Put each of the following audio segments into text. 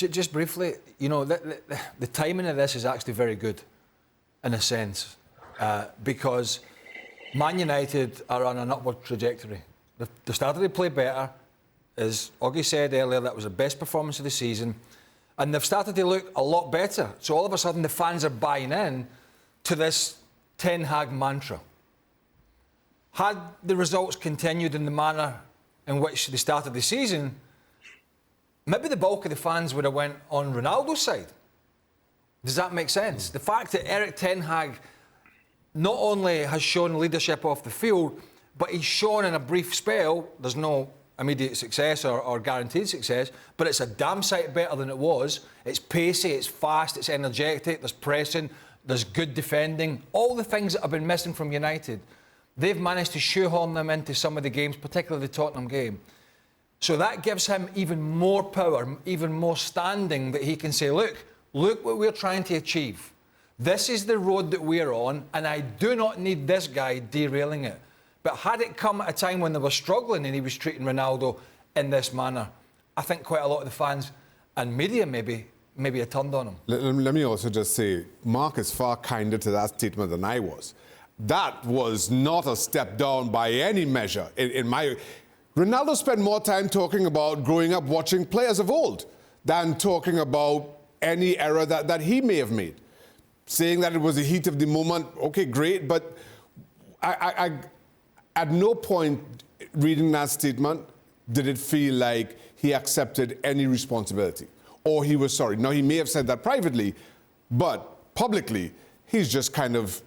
Just briefly, you know, the timing of this is actually very good, in a sense, because Man United are on an upward trajectory. They started to play better. As Oggy said earlier, that was the best performance of the season. And they've started to look a lot better. So all of a sudden, the fans are buying in to this Ten Hag mantra. Had the results continued in the manner in which they started the season, maybe the bulk of the fans would have went on Ronaldo's side. Does that make sense? The fact that Erik Ten Hag not only has shown leadership off the field, but he's shown in a brief spell, there's no immediate success or guaranteed success, but it's a damn sight better than it was. It's pacey, it's fast, it's energetic, there's pressing, there's good defending. All the things that have been missing from United, they've managed to shoehorn them into some of the games, particularly the Tottenham game. So that gives him even more power, even more standing, that he can say, look what we're trying to achieve. This is the road that we're on, and I do not need this guy derailing it. But had it come at a time when they were struggling and he was treating Ronaldo in this manner, I think quite a lot of the fans and media maybe had turned on him. Let me also just say, Mark is far kinder to that statement than I was. That was not a step down by any measure. Ronaldo spent more time talking about growing up watching players of old than talking about any error that he may have made. Saying that it was the heat of the moment, okay, great, but I at no point reading that statement did it feel like he accepted any responsibility or he was sorry. Now, he may have said that privately, but publicly, he's just kind of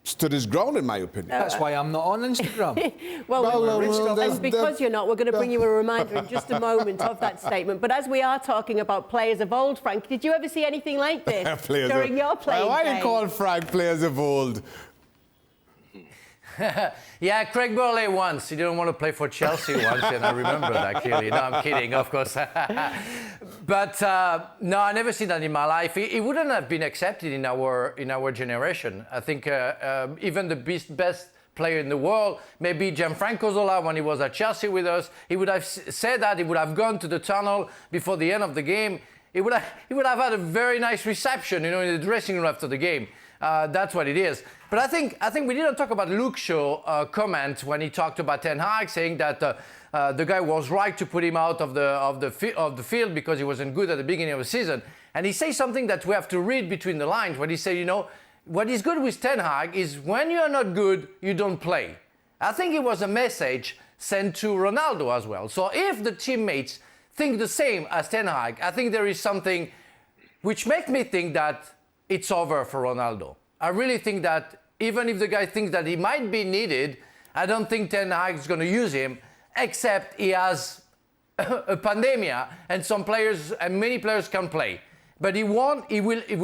stood his ground, in my opinion. That's why I'm not on Instagram. And because you're not, we're going to bring you a reminder in just a moment of that statement. But as we are talking about players of old, Frank, did you ever see anything like this during your playing Why days? do you call Frank players of old? Yeah, Craig Burley once. He didn't want to play for Chelsea once, and I remember that clearly. No, I'm kidding, of course. But no, I never seen that in my life. He wouldn't have been accepted in our generation. I think even the best player in the world, maybe Gianfranco Zola, when he was at Chelsea with us, he would have said that. He would have gone to the tunnel before the end of the game. He would have had a very nice reception, in the dressing room after the game. That's what it is. But I think we didn't talk about Luke Shaw's comment when he talked about Ten Hag, saying that the guy was right to put him out of the field because he wasn't good at the beginning of the season. And he says something that we have to read between the lines when he said, what is good with Ten Hag is when you're not good, you don't play. I think it was a message sent to Ronaldo as well. So if the teammates think the same as Ten Hag, I think there is something which makes me think that it's over for Ronaldo. I really think that even if the guy thinks that he might be needed, I don't think Ten Hag is going to use him, except he has a pandemia and some players and many players can play. But he will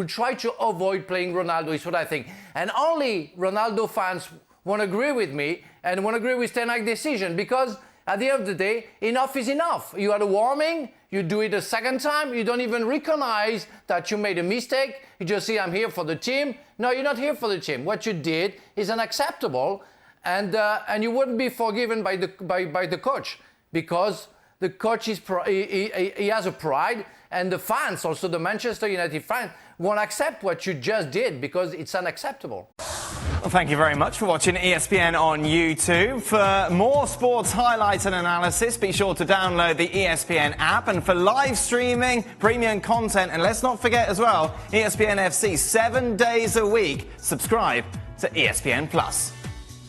try to avoid playing Ronaldo, is what I think. And only Ronaldo fans won't agree with me and won't agree with Ten Hag's decision, because at the end of the day, enough is enough. You had a warming, you do it a second time, you don't even recognize that you made a mistake. You just say, I'm here for the team. No, you're not here for the team. What you did is unacceptable, and you wouldn't be forgiven by the coach, because the coach he has a pride, and the fans, also the Manchester United fans, won't accept what you just did because it's unacceptable. Well, thank you very much for watching ESPN on YouTube. For more sports highlights and analysis, be sure to download the ESPN app. And for live streaming, premium content, and let's not forget as well, ESPN FC 7 days a week. Subscribe to ESPN Plus.